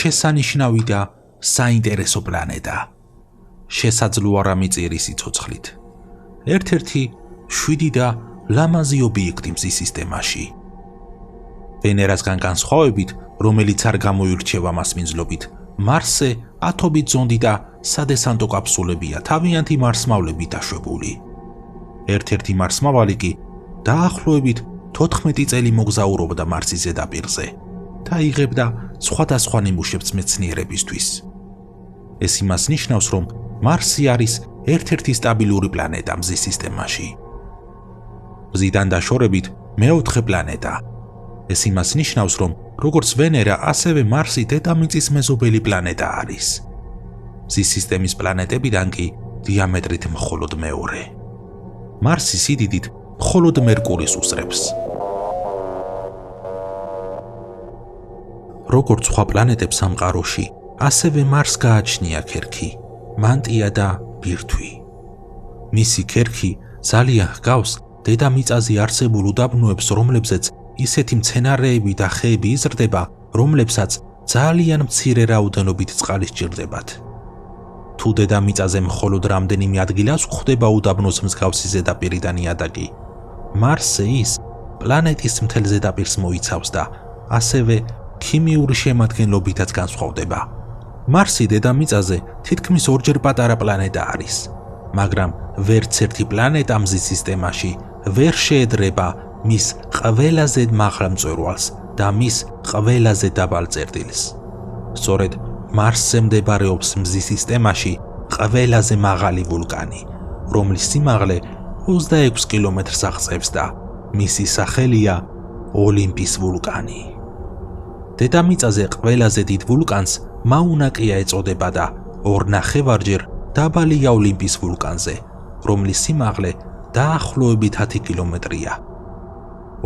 შესანიშნავი და საინტერესო პლანეტა. შესაძლოა რამე წერის სიცოცხლით. ერთ-ერთი 7 და ლამაზი ობიექტი მზის სისტემაში. ვენერასგან განსხვავებით, რომელიც არ გამოირჩევა მასმინძლობით, მარსზე ათობით ზონდი და სადესანტო კაფსულებია თავიანთი მარსმავლებით დაშვებული. ერთ-ერთი მარსმავალი კი დაახლოებით 14 წელი მოგზაურობდა მარსის ზედაპირზე და იღებდა სხვადასხვა ნიმუშებს მეცნიერებისთვის. ეს იმას ნიშნავს, რომ მარსი არის ერთ-ერთი სტაბილური პლანეტა მზის სისტემაში. მზიდან დაშორებით მეოთხე პლანეტა. ეს იმას ნიშნავს, რომ როგორც ვენერა, ასევე მარსი დედამიწის მეზობელი პლანეტა არის. მზის სისტემის პლანეტებიდან კი დიამეტრით მხოლოდ მეორე. მარსი სიდიდით მხოლოდ მერკურის უსწრებს. როგორც სხვა პლანეტებს სამყაროში, ასევე მარსს გააჩნია ქერქი, მანტია და ბირთვი. მისი ქერქი ძალიან ჰგავს დედამიწაზე არსებულ უდაბნოებს, რომლებზეც ისეთი მცენარეები და ხეები იზრდება, რომლებსაც ძალიან მცირე რაოდენობით წყალი სჭირდებათ. თუ დედამიწაზე მხოლოდ რამდენიმე ადგილას გვხვდება უდაბნოს მსგავსი ზედაპირი და ნიადაგი, მარსზე ის პლანეტის მთელ ზედაპირს მოიცავს და ასევე ქიმიური შემადგენლობითაც განსხვავდება. მარსი დედამიწაზე თითქმის ორჯერ პატარა პლანეტა არის, მაგრამ ვერც ერთი პლანეტა მზის სისტემაში ვერ შეედრება მის ყველაზე მაღალ მწვერვალს და მის ყველაზე დაბალ წერტილს. სწორედ მარსზე მდებარეობს მზის სისტემაში ყველაზე მაღალი ვულკანი, რომლის სიმაღლე 26 კილომეტრს აღწევს და მისი სახელია ოლიმპის ვულკანი. დედამიწაზე ყველაზე დიდ ვულკანს მაუნა-კეა ეწოდება და 2 ნახევარჯერ დაბალია ოლიმპის ვულკანზე, რომლის სიმაღლე დაახლოებით 10 კილომეტრია.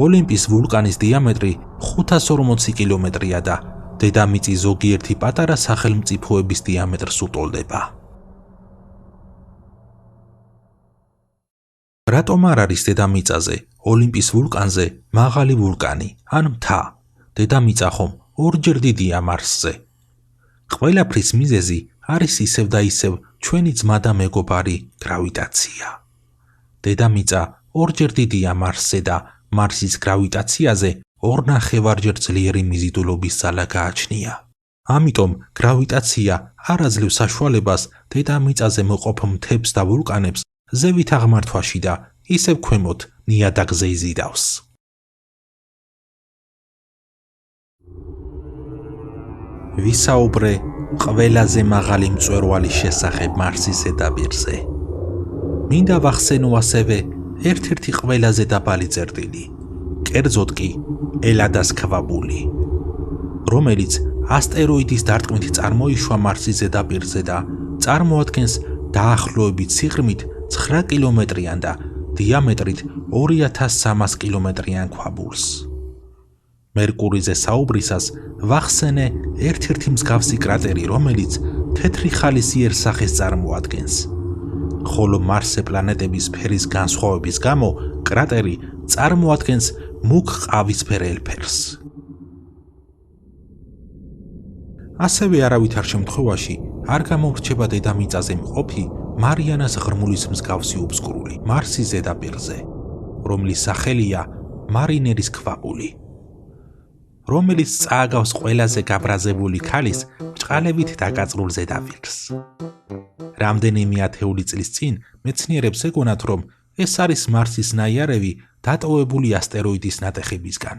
ოლიმპის ვულკანის დიამეტრი 540 კილომეტრია და დედამიწის ზოგიერთი პატარა სახელმწიფოების დიამეტრს უტოლდება. რატომ არ არის დედამიწაზე, ოლიმპის ვულკანზე მაღალი ვულკანი ან მთა? დედამიწა ხომ ორჯერ დიდია მარსზე. ყველაფრის მიზეზი არის ისევ და ისევ ჩვენი ძმა და მეგობარი გრავიტაცია. დედამიწა ორჯერ დიდია მარსზე და მარსის გრავიტაციაზე 2 ნახევარჯერ ძლიერი მიზიდულობის ძალა გააჩნია. ამიტომ გრავიტაცია არ აძლევს საშუალებას დედამიწაზე მოყოფ მთებს და ვულკანებს ზევით აღმართვაში და ისევ ქვემოთ ნიადაგზე იზიდავს. ვისაუბრე ყველაზე მაღალი მწვერვალის შესახებ მარსის ზედაპირზე. მინდა ვახსენო ასევე ერთ-ერთი ყველაზე დაბალი წერტილი, კერძოდ კი ელადას ქვაბული, რომელიც ასტეროიდის დარტყმით წარმოიშვა მარსის ზედაპირზე და წარმოადგენს დაახლოებით სიღრმით 9 კილომეტრიან და დიამეტრით 2300 კილომეტრიან ქვაბულს. მერკურიზე საუბრისას ვახსენე ერთ-ერთი მსგავსი კრატერი, რომელიც თეთრი ხალის იერსახეს წარმოადგენს. ხოლო მარსზე პლანეტების ფერის განსხვავების გამო კრატერი წარმოადგენს მუქ ყავისფერ ელფერს. ასევე არავითარ შემთხვევაში არ გამორჩება დედამიწაზე მყოფი მარიანას ღრმულის მსგავსი უბსკრული მარსის ზედაპირზე, რომლის სახელია მარინერის ქვაბული, რომელიც წააგავს ყველაზე გაბრაზებული ქალის ბრჭყალებით დაკაწრულ ზედაპირს. რამდენიმე ათეული წლის წინ მეცნიერებს ეგონათ, რომ ეს არის მარსის ნაიარევი დატოვებული ასტეროიდის ნატეხებისგან.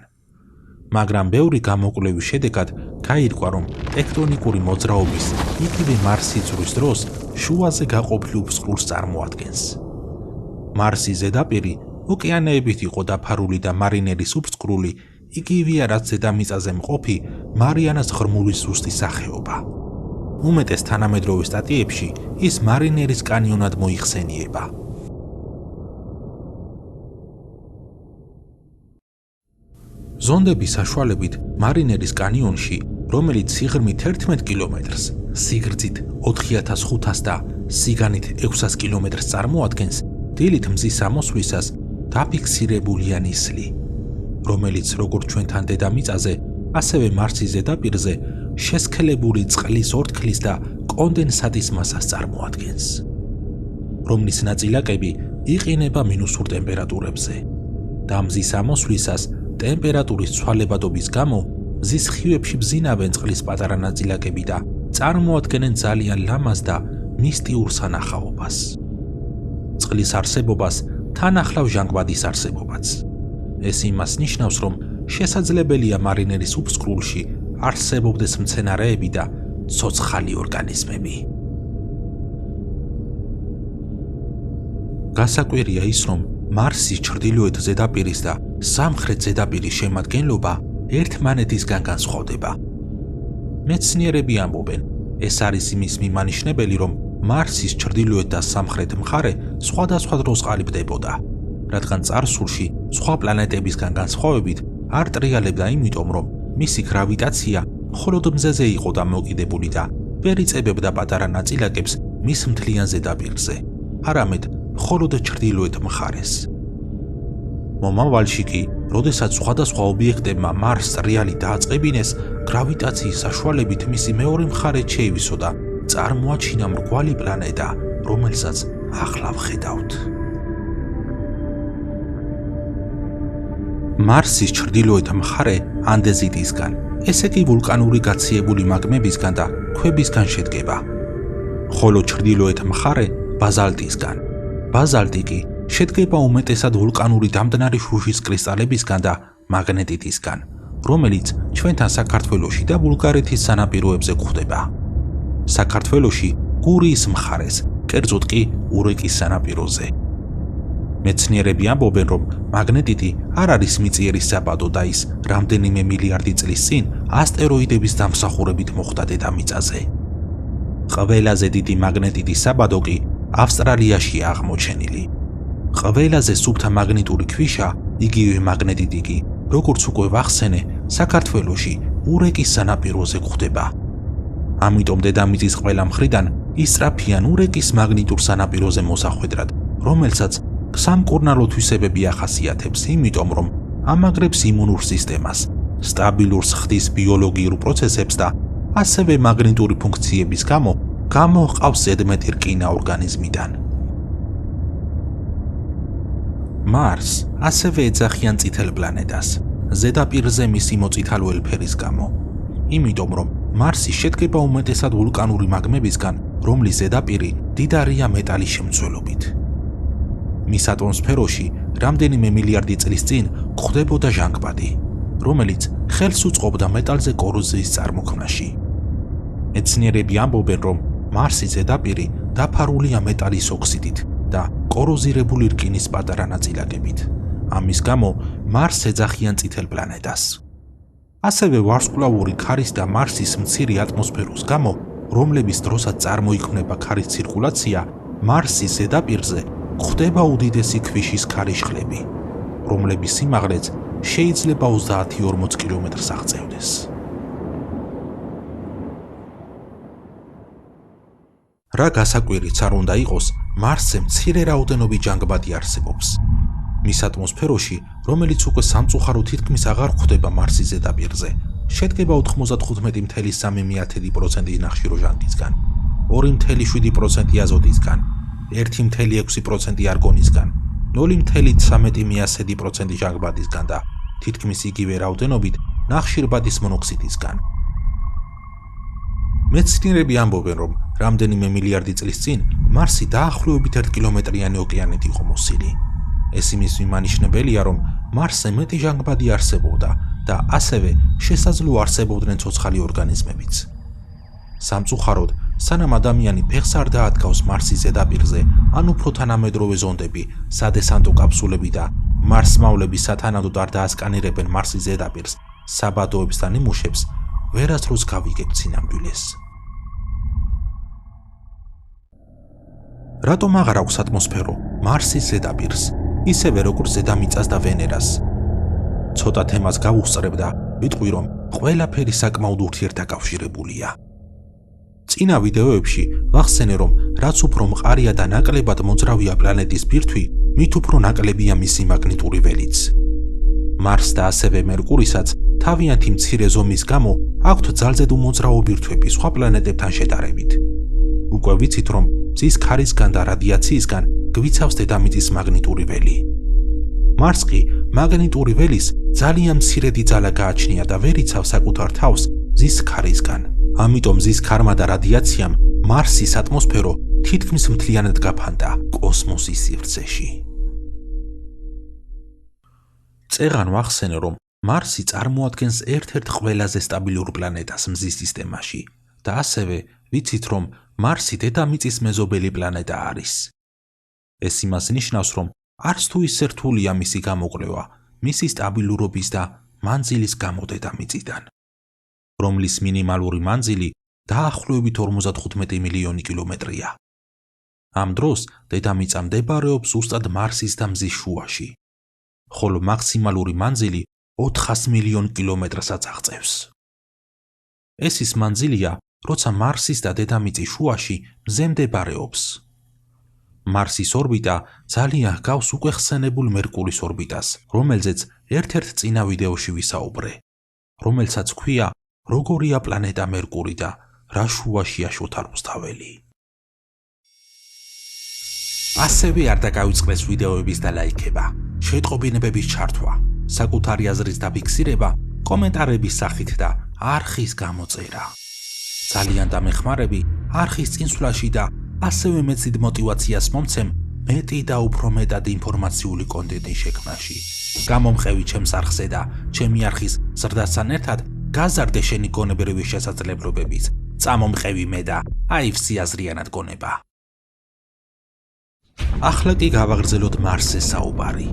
მაგრამ ბევრი გამოკვლევის შედეგად გაირკვა, რომ ტექტონიკური მოძრაობის იგივე მარსის ზღვის დროს შუაზე გაყოფილ უბსკრულს წარმოადგენს. მარსის ზედაპირი ოკეანეებით იყო დაფარული და მარინერის უბსკრული იგივეა, რაც დედამიწაზე მყოფი მარიანას ღრმულის ზუსტი სახეობა. უმეტეს თანამედროვე სტატიებში ის მარინერის კანიონად მოიხსენიება. ზონდების საშუალებით მარინერის კანიონში, რომელიც სიღრმით 11 კილომეტრს, სიგრძით 4500 და სიგანით 600 კილომეტრს წარმოადგენს, დილით მზის ამოსვლისას დაფიქსირებულია ნისლი, რომელიც როგორც ჩვენთან დედამიწაზე, ასევე მარსის ზედაპირზე შესქელებული წყლის ორთქლის და კონდენსატის მასას წარმოადგენს, რომლის ნაწილაკები იყინება მინუსურ ტემპერატურებზე და მზის ამოსვლისას ტემპერატურის ცვალებადობის გამო მზის ხივებში ბზინავენ წყლის პატარა ნაწილაკები და წარმოადგენენ ძალიან ლამაზ და მისტიურ სანახაობას. წყლის არსებობას თან ახლავს ჟანგბადის არსებობაც. ეს იმას ნიშნავს, რომ შესაძლებელია მარინერის უფსკრულში არსებობდეს მცენარეები და ცოცხალი ორგანიზმები. გასაკვირია ის, რომ მარსის ჩრდილოეთ ზედაპირის და სამხრეთ ზედაპირის შემადგენლობა ერთმანეთისგან განსხვავდება. მეცნიერები ამბობენ, ეს არის იმის მიმანიშნებელი, რომ მარსის ჩრდილოეთ და სამხრეთ მხარე სხვადასხვა დროს ყალიბდებოდა, რადგან წარსულში სხვა პლანეტებისგან განსხვავებით არ ტრიალებდა, იმიტომ რომ მისი გრავიტაცია მხოლოდ მზეზე იყო დამოკიდებული და ვერ იწებებდა პატარა ნაწილაკებს მის მთლიან ზედაპირზე, არამედ მხოლოდ ჩრდილოეთ მხარეს. მომავალში კი, როდესაც სხვადასხვა ობიექტებმა მარსს ტრიალი დააწყებინეს, გრავიტაციის საშუალებით მისი მეორე მხარე შეივისო და წარმოაჩინა მრგვალი პლანეტა, რომელსაც ახლა ვხედავთ. მარსის ჩრდილოეთ მხარე ანდეზიტისგან, ესე კი ვულკანური გაციებული მაგმებისგან და ქვებისგან შედგება, ხოლო ჩრდილოეთ მხარე ბაზალტისგან. ბაზალტი კი შედგება უმეტესად ვულკანური დამტნარი შუშის კრისტალებისგან და მაგნეტიტისგან, რომელიც ჩვენთან საქართველოში და ბულგარეთის სანაპიროებზე გვხვდება. საქართველოში გურიის მხარეს, კერძოდ კი ურეკის სანაპიროზე. მეცნიერები ამბობენ, რომ მაგნეტიტი არ არის მიწიერის საბადო და ის რამდენიმე მილიარდი წლის წინ ასტეროიდების დამსახურებით მოხვდა დედამიწაზე. ყველაზე დიდი მაგნეტიტის საბადო კი ავსტრალიაშია აღმოჩენილი. ყველაზე სუფთა მაგნიტური ქვიშა, იგივე მაგნეტიტი კი, როგორც უკვე ვახსენე, საქართველოში ურეკის სანაპიროზე გვხვდება. ამიტომ დედამიწის ყველა მხრიდან ისწრაფიან ურეკის მაგნიტურ სანაპიროზე მოსახვედრად, რომელსაც სამკურნალო თვისებები ახასიათებს, იმიტომ რომ ამაგრებს იმუნურ სისტემას, სტაბილურს ხდის ბიოლოგიურ პროცესებს და ასევე მაგნიტური ფუნქციების გამო გამოჰყავს ზედმეტი რკინა ორგანიზმიდან. მარს ასევე ეძახიან წითელ პლანეტას, ზედაპირზე მისი მოწითალოელ ფერის გამო, იმიტომ რომ მარსი შედგება უმეტესად ვულკანური მაგმებისგან, რომლის ზედაპირი მდიდარია მეტალის შემცველობით. მის ატმოსფეროში რამდენიმე მილიარდი წლის წინ გვხვდებოდა ჟანგბადი, რომელიც ხელს უწყობდა მეტალზე კოროზიის წარმოქმნაში. მეცნიერები ამბობენ, რომ მარსის ზედაპირი დაფარულია მეტალის ოქსიდით და კოროზირებული რკინის პატარა ნაწილაკებით. ამის გამო მარსს ეძახიან წითელ პლანეტას. ასევე ვარსკვლავური ქარის და მარსის მცირე ატმოსფეროს გამო, რომლების დროსაც წარმოიქმნება ქარის ცირკულაცია, მარსის ზედაპირზე გვხვდება უდიდესი ქვიშის ქარიშხლები, რომლების სიმაღლეც შეიძლება 30-40 კილომეტრს აღწევდეს. რა გასაკვირიც არ უნდა იყოს, მარსზე მცირე რაოდენობით ჟანგბადი არსებობს. მის ატმოსფეროში, რომელიც უკვე სამწუხარო თითქმის აღარ გვხვდება მარსის ზედაპირზე, შედგება 95.3% ნახშირო ჟანგისგან, 2.7% აზოტისგან, 1.6% არგონისგან, 0.13% ჟანგბადისგან და თითქმის იგივე რაოდენობით ნახშირბადის მონოქსიდისგან. მეცნიერები ამბობენ, რომ რამდენიმე მილიარდი წლის წინ მარსი დაახლოებით 1 კილომეტრიანი ოკეანით იყო მოსილი. ეს იმის მიმანიშნებელია, რომ მარსზე მეტი ჟანგბადი არსებობდა და ასევე შესაძლო არსებობდნენ ცოცხალი ორგანიზმებიც. სამწუხაროდ, სანამ ადამიანი ფეხს არ დაადგავს მარსის ზედაპირზე, ან უფრო თანამედროვე ზონდები, სადესანტო კაფსულები და მარსმავლები სათანადოდ არ დაასკანირებენ მარსის ზედაპირს, საბადოებს და ნიმუშებს, ვერასდროს გავიგებთ სინამდვილეს. რატომ აღარ აქვს ატმოსფერო მარსის ზედაპირს, ისევე როგორც დედამიწას და ვენერას? ცოტა თემას გავუსწრებ და ვიტყვი, რომ ყველაფერი საკმაოდ ურთიერთდაკავშირებულია. წინა ვიდეოებში ვახსენე, რომ რაც უფრო მყარია და ნაკლებად მოძრავია პლანეტის ბირთვი, მით უფრო ნაკლებია მისი მაგნიტური ველიც. მარსს და ასევე მერკურისაც თავიანთი მცირე ზომის გამო აქვთ ძალზედ უმოძრაო ბირთვები სხვა პლანეტებთან შედარებით. უკვე ვიცით, რომ მზის ქარისგან და რადიაციისგან გვიცავს დედამიწის მაგნიტური ველი. მარსს კი მაგნიტური ველის ძალიან მცირედი ძალა გააჩნია და ვერ იცავს საკუთარ თავს მზის ქარისგან. ამიტომ მზის ქარმა და რადიაციამ მარსის ატმოსფერო თითქმის მთლიანად გაფანტა კოსმოსის სივრცეში. წეღან ვახსენე, რომ მარსი წარმოადგენს ერთ-ერთ ყველაზე სტაბილურ პლანეტას მზის სისტემაში და ასევე ვიცით, რომ მარსი დედამიწის მეზობელი პლანეტა არის. ეს იმას ნიშნავს, რომ არც თუ ისე რთულია მისი გამოკვლევა მისი სტაბილურობის და მანძილის გამო დედამიწიდან, რომლის მინიმალური მანძილი დაახლოებით 55 მილიონი კილომეტრია. ამ დროს დედამიწა მდებარეობს ზუსტად მარსის და მზის შუაში, ხოლო მაქსიმალური მანძილი 400 მილიონ კილომეტრსაც აღწევს. ეს ის მანძილია, როცა მარსის და დედამიწის შუაში მზე მდებარეობს. მარსის ორბიტა ძალიან ჰგავს უკვე ხსენებულ მერკურის ორბიტას, რომელზეც ერთ-ერთ წინა ვიდეოში ვისაუბრე, რომელსაც ჰქვია როგორია პლანეტა მერკური და რა შუაშია შოთა რუსთაველი. ასევე არ დაგავიწყდეს ვიდეოების და ლაიქება, შეტყობინებების ჩართვა, საკუთარი აზრის დაფიქსირება, კომენტარების სახით და არხის გამოწერა. ძალიან დამეხმარები არხის წინსვლაში და ასევე მეცით მოტივაციას მომცემ მეტი და უფრო მეტად ინფორმაციული კონტენტის შექმნაში. გამომყევი ჩემს არხზე და ჩემი არხის ზრდასთან ერთად გაზარდე შენი გონებრივი შესაძლებლობებით. წამომყევი მე და აივსი აზრიანად გონება. ახლა კი გავაგრძელოთ მარსზე საუბარი.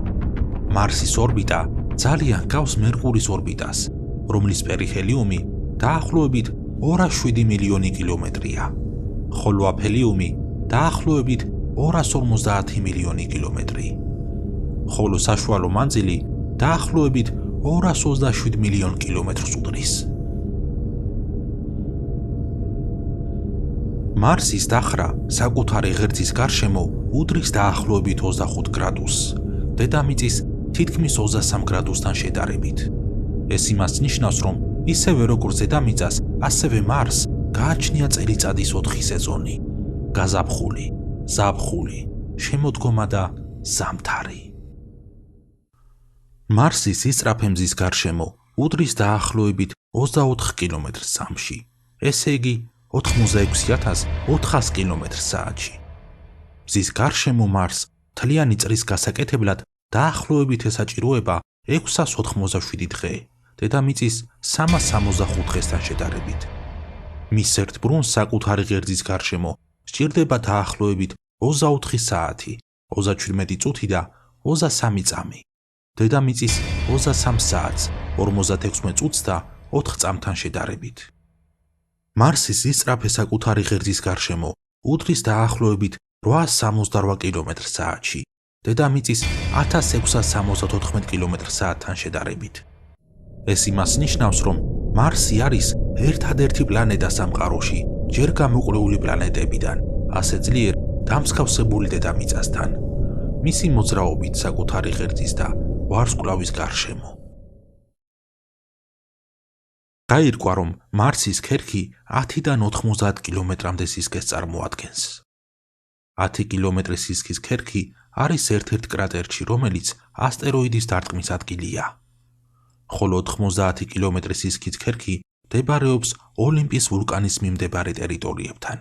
მარსის ორბიტა ძალიან ჰგავს მერკურის ორბიტას, რომლის პერიხელიუმი დაახლოებით 207 მილიონი კილომეტრია, ხოლო აფელიუმი დაახლოებით 250 მილიონი კილომეტრი, ხოლო საშუალო მანძილი დაახლოებით 227 მილიონ კილომეტრს უდრის. მარსის დახრა საკუთარი ღერძის გარშემო უდრის დაახლოებით 25 გრადუსს, დედამიწის თითქმის 23 გრადუსთან შედარებით. ეს იმას ნიშნავს, რომ ისევე როგორც დედამიწას, ასევე მარსს გააჩნია წელიწადის 4 სეზონი: გაზაფხული, ზაფხული, შემოდგომა და ზამთარი. მარსის ისწრაფე მზის გარშემო უდრის დაახლოებით 24 კილომეტრს წამში, ესე იგი 86,400 კილომეტრს საათში. მზის გარშემო მარსს მთლიანი წრის გასაკეთებლად დაახლოებით ესაჭიროება 687 დღე, დედამიწის 365 დღესთან შედარებით. მის ერთ ბრუნს საკუთარი ღერძის გარშემო სჭირდება დაახლოებით 24 საათი, 37 წუთი და 23 წამი. დედამიწის 23 საათს, 56 წუთს და 4 წამთან შედარებით. მარსის ისწრაფე საკუთარი ღერძის გარშემო უდრის დაახლოებით 868 კილომეტრს საათში, დედამიწის 1674 კილომეტრს საათთან შედარებით. ეს იმას ნიშნავს, რომ მარსი არის ერთადერთი პლანეტა სამყაროში ჯერ გამოკვლეული პლანეტებიდან, ასე ძლიერ დამსგავსებული დედამიწასთან, მისი მოძრაობით საკუთარი ღერძის და ვარსკვლავის გარშემო. გაირკვა, რომ მარსის ქერქი 10-დან 90 კილომეტრამდე სისქეს წარმოადგენს. 10 კილომეტრის სისქის ქერქი არის ერთ-ერთ კრატერში, რომელიც ასტეროიდის დარტყმის ადგილია, ხოლო 90 კილომეტრის სისქის ქერქი მდებარეობს ოლიმპის ვულკანის მიმდებარე ტერიტორიებთან.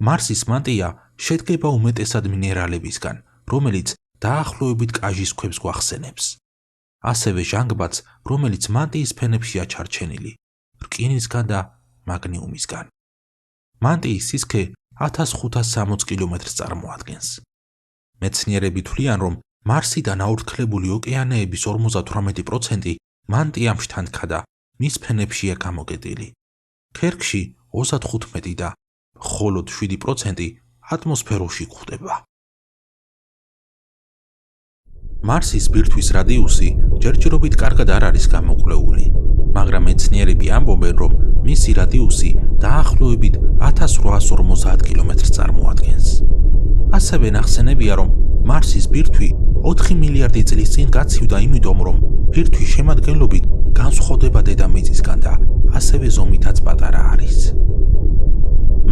მარსის მანტია შედგება უმეტესად მინერალებისგან, რომელიც დაახლოებით კაჟის ქვებს გვახსენებს. ასევე ჟანგბადს, რომელიც მანტიის ფენებშია ჩარჩენილი, რკინისგან და მაგნიუმისგან. მანტიის სისქე 1560 კილომეტრს წარმოადგენს. მეცნიერები თვლიან, რომ მარსიდან აორთქლებული ოკეანეების 58% მანტიამ შთანთქა და მის ფენებშია გამოკეტილი. ქერქში 35 და მხოლოდ 7% ატმოსფეროში გვხვდება. მარსის ბირთვის რადიუსი ჯერჯერობით კარგად არ არის გამოკვლეული, მაგრამ მეცნიერები ამბობენ, რომ მისი რადიუსი დაახლოებით 1850 კილომეტრს წარმოადგენს. ასევე ნახსენებია, რომ მარსის ბირთვი 4 მილიარდი წლის წინ გაცივდა იმიტომ, რომ ბირთვი შემადგენლობით განსხვავდება დედამიწისგან და ასევე ზომითაც პატარა არის.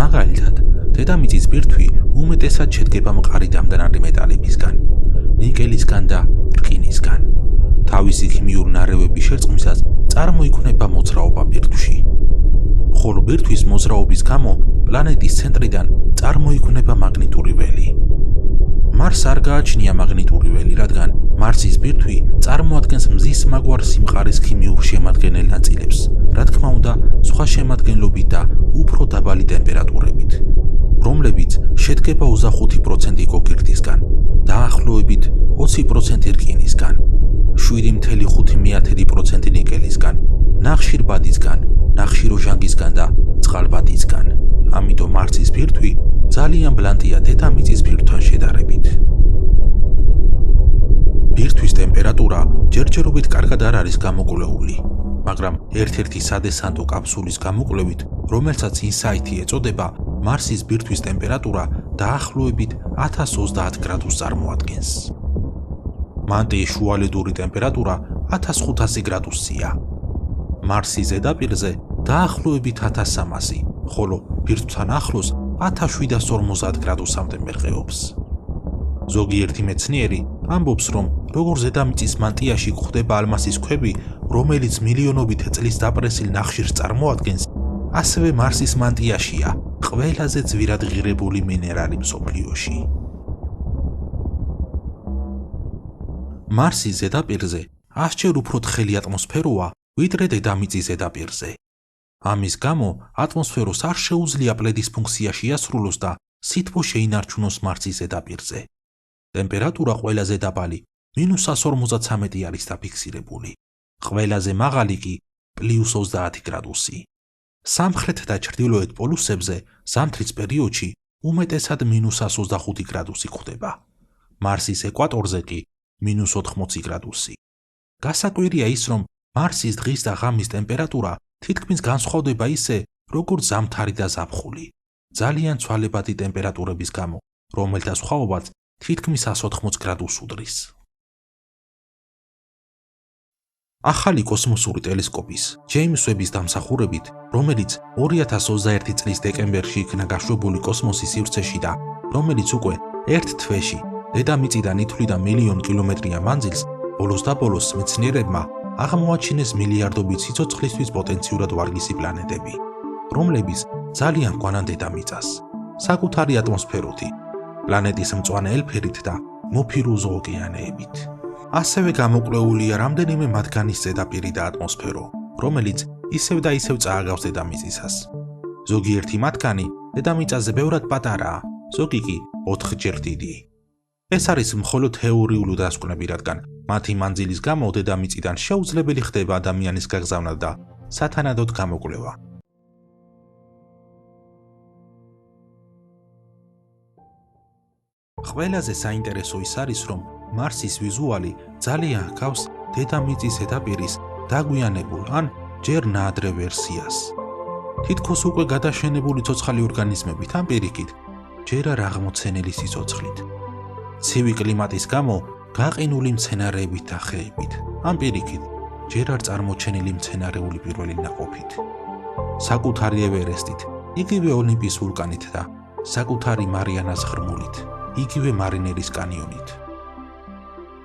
მაგალითად, დედამიწის ბირთვი უმეტესად შედგება მყარი დამდნარი მეტალებისგან, ნიკელისგან და რკინისგან. თავისი ქიმიური ნარევების შერწყმისას წარმოიქმნება მოძრაობა ბირთვში. ხოლო ბირთვის მოძრაობის გამო პლანეტის ცენტრიდან წარმოიქმნება მაგნიტური ველი. მარსს არ გააჩნია მაგნიტური ველი, რადგან მარსის ბირთვი წარმოადგენს მზის მაგვარ სიმყარის ქიმიურ შემადგენელ ნაწილებს, რა თქმა უნდა, სხვა შემადგენლობით და უფრო დაბალი ტემპერატურებით, რომლებიც შედგება 25% გოგირდისგან, დაახლოებით 20% რკინისგან, 7.5% ნიკელისგან, ნახშირბადისგან, ნახშიროჟანგისგან და წყალბადისგან. ამიტომ მარსის ბირთვი ძალიან ბლანტია დედამიწის ბირთვთან შედარებით. ბირთვის ტემპერატურა ჯერჯერობით კარგად არ არის გამოკვლეული, მაგრამ ერთ-ერთი სადესანტო კაფსულის გამოკვლევით, რომელსაც ინსაითი ეწოდება, მარსის ბირთვის ტემპერატურა დაახლოებით 1030 გრადუსს წარმოადგენს. მანტიის შუალედური ტემპერატურა 1500 გრადუსია. მარსის ზედაპირზე დაახლოებით 1300, ხოლო ბირთვთან ახლოს 1750 გრადუსამდე მერყეობს. ზოგიერთი მეცნიერი ამბობს, რომ როგორც დედამიწის მანტიაში გვხვდება ალმასის ქვები, რომელიც მილიონობით წლის დაპრესილ ნახშირს წარმოადგენს, ასევე მარსის მანტიაშია ყველაზე ძვირად ღირებული მინერალი მსოფლიოში. მარსის ზედაპირზე 100-ჯერ უფრო თხელი ატმოსფეროა, ვიდრე დედამიწის ზედაპირზე. ამის გამო ატმოსფეროს არ შეუძლია პლედის ფუნქცია შეასრულოს და სითბო შეინარჩუნოს მარსის ზედაპირზე. ტემპერატურა ყველაზე დაბალი -153 არის დაფიქსირებული, ყველაზე მაღალი კი +30 გრადუსი. სამხრეთ და ჩრდილოეთ პოლუსებზე ზამთრის პერიოდში უმეტესად -125 გრადუსი გვხვდება. მარსის ეკვატორზე კი -80 გრადუსი. გასაკვირია ის, რომ მარსის დღის და ღამის ტემპერატურა თითქმის განსხვავდება ისე, როგორც ზამთარი და ზაფხული, ძალიან ცვალებადი ტემპერატურების გამო, რომელთა სხვაობაც თითქმის 180 გრადუსს უდრის. ახალი კოსმოსური ტელესკოპის ჯეიმს ვების დამსახურებით, რომელიც 2021 წლის დეკემბერში იქნა გაშვებული კოსმოსის სივრცეში და რომელიც უკვე ერთ თვეში დედამიწიდან ითვლიდა მილიონ კილომეტრიან მანძილს, ბოლოს და ბოლოს მეცნიერებმა აღმოაჩინეს მილიარდობით სიცოცხლისთვის პოტენციურად ვარგისი პლანეტები, რომლებიც ძალიან გვანან დედამიწას, საკუთარი ატმოსფეროთი, პლანეტის მწვანე ელფერით და მოფირუზო ოკეანეებით. ასევე გამოკვლეულია რამდენიმე მათგანის ზედაპირი და ატმოსფერო, რომელიც ისევ და ისევ წააგავს დედამიწისას. ზოგიერთი მათგანი დედამიწაზე ბევრად პატარაა, ზოგი კი 4-ჯერ დიდი. ეს არის მხოლოდ თეორიული დასკვნები, რადგან მათი მანძილის გამო დედამიწიდან შეუძლებელი ხდება ადამიანის გაგზავნა და სათანადოდ გამოკვლევა. ყველაზე საინტერესო ის არის, რომ მარსის ვიზუალი ძალიან ჰგავს დედამიწის ზედაპირის დაგვიანებულ ან ჯერ ნაადრე ვერსიას. თითქოს უკვე გადაშენებული ცოცხალი ორგანიზმებით ან პირიქით, ჯერ არ აღმოცენელი სიცოცხლით. ცივი კლიმატის გამო გაყინული მცენარეებით და ხეებით, ან პირიქით, ჯერ არ წარმოჩენილი მცენარეული პირველი ნაყოფით. საკუთარი ევერესტით, იგივე ოლიმპის ვულკანით და საკუთარი მარიანას ღრმულით, იგივე მარინერის კანიონით.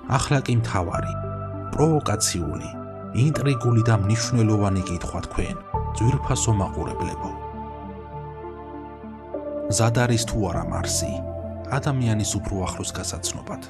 ახლა კი მთავარი, პროვოკაციული, ინტრიგული და მნიშვნელოვანი კითხვა თქვენ, ძვირფასო მაყურებლებო. მზად არის თუ არა მარსი ადამიანის უფრო ახლოს გასაცნობად?